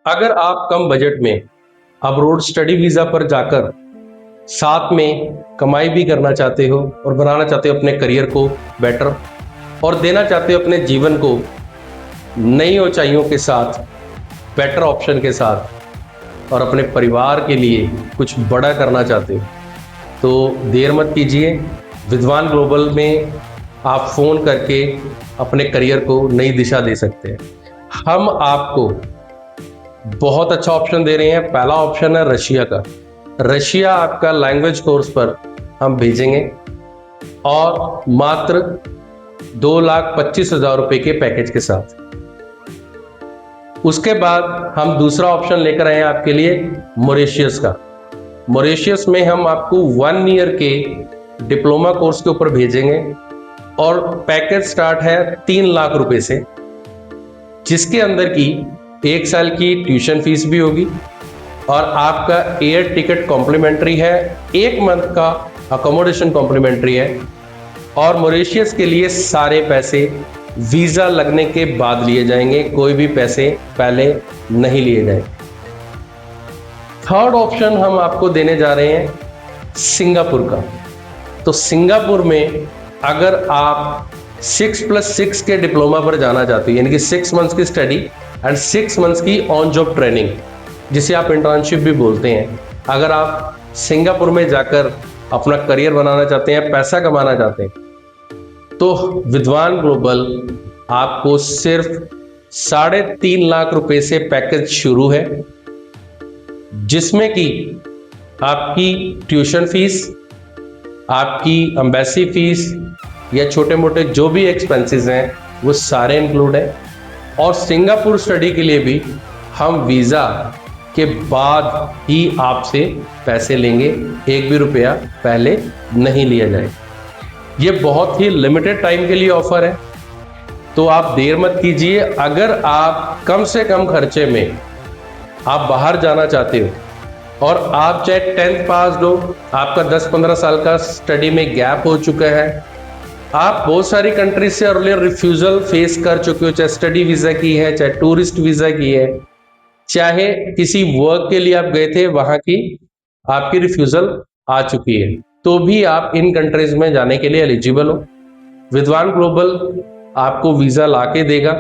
अगर आप कम बजट में अब्रॉड स्टडी वीज़ा पर जाकर साथ में कमाई भी करना चाहते हो और बनाना चाहते हो अपने करियर को बेटर और देना चाहते हो अपने जीवन को नई ऊंचाइयों के साथ, बेटर ऑप्शन के साथ और अपने परिवार के लिए कुछ बड़ा करना चाहते हो तो देर मत कीजिए। विद्वान ग्लोबल में आप फ़ोन करके अपने करियर को नई दिशा दे सकते हैं। हम आपको बहुत अच्छा ऑप्शन दे रहे हैं। पहला ऑप्शन है रशिया का। रशिया आपका लैंग्वेज कोर्स पर हम भेजेंगे और मात्र 2,25,000 रुपए के पैकेज के साथ। उसके बाद हम दूसरा ऑप्शन लेकर आए हैं आपके लिए मॉरिशस का। मॉरिशस में हम आपको 1 ईयर के डिप्लोमा कोर्स के ऊपर भेजेंगे और पैकेज स्टार्ट है 3 लाख रुपए से, जिसके अंदर की 1 साल की ट्यूशन फीस भी होगी और आपका एयर टिकट कॉम्प्लीमेंट्री है, 1 मंथ का अकोमोडेशन कॉम्प्लीमेंट्री है और मॉरिशस के लिए सारे पैसे वीज़ा लगने के बाद लिए जाएंगे, कोई भी पैसे पहले नहीं लिए जाएंगे। थर्ड ऑप्शन हम आपको देने जा रहे हैं सिंगापुर का। तो सिंगापुर में अगर आप 6+6 के डिप्लोमा पर जाना चाहते हो, यानी कि 6 मंथ्स की स्टडी एंड 6 मंथ्स की ऑन जॉब ट्रेनिंग, जिसे आप इंटर्नशिप भी बोलते हैं, अगर आप सिंगापुर में जाकर अपना करियर बनाना चाहते हैं, पैसा कमाना चाहते हैं, तो विद्वान ग्लोबल आपको सिर्फ 3.5 लाख रुपए से पैकेज शुरू है, जिसमें कि आपकी ट्यूशन फीस, आपकी एम्बेसी फीस या छोटे मोटे जो भी एक्सपेंसेस हैं वो सारे इंक्लूड है। और सिंगापुर स्टडी के लिए भी हम वीज़ा के बाद ही आपसे पैसे लेंगे, 1 भी रुपया पहले नहीं लिया जाएगा। ये बहुत ही लिमिटेड टाइम के लिए ऑफर है, तो आप देर मत कीजिए। अगर आप कम से कम खर्चे में आप बाहर जाना चाहते हो और आप चाहे 10th पास हो, आपका 10-15 साल का स्टडी में गैप हो चुका है, आप बहुत सारी कंट्री से अर्लियर रिफ्यूजल फेस कर चुके हो, चाहे स्टडी वीज़ा की है, चाहे टूरिस्ट वीज़ा की है, चाहे किसी वर्क के लिए आप गए थे, वहां की आपकी रिफ्यूजल आ चुकी है, तो भी आप इन कंट्रीज में जाने के लिए एलिजिबल हो। विद्वान ग्लोबल आपको वीज़ा लाके देगा।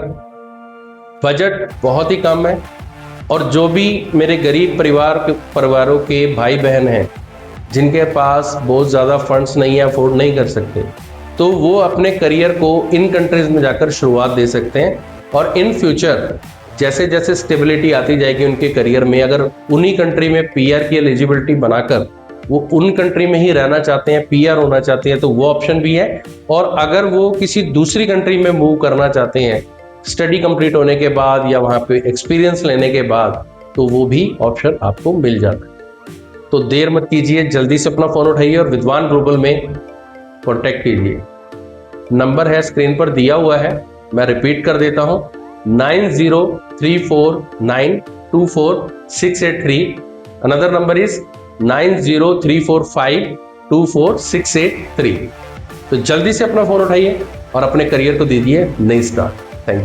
बजट बहुत ही कम है और जो भी मेरे गरीब परिवारों के भाई बहन हैं जिनके पास बहुत ज़्यादा फंड्स नहीं है, अफोर्ड नहीं कर सकते, तो वो अपने करियर को इन कंट्रीज में जाकर शुरुआत दे सकते हैं। और इन फ्यूचर जैसे जैसे स्टेबिलिटी आती जाएगी उनके करियर में, अगर उन्हीं कंट्री में पीआर की एलिजिबिलिटी बनाकर वो उन कंट्री में ही रहना चाहते हैं, पीआर होना चाहते हैं, तो वो ऑप्शन भी है। और अगर वो किसी दूसरी कंट्री में मूव करना चाहते हैं स्टडी कंप्लीट होने के बाद या वहाँ पे एक्सपीरियंस लेने के बाद, तो वो भी ऑप्शन आपको मिल जाता है। तो देर मत कीजिए, जल्दी से अपना फ़ोन उठाइए और विद्वान ग्लोबल में कॉन्टैक्ट कीजिए। नंबर है स्क्रीन पर दिया हुआ है, मैं रिपीट कर देता हूँ, 9034924683। Another number is 9034524683। तो जल्दी से अपना फोन उठाइए और अपने करियर को दीजिए नई स्टार्ट।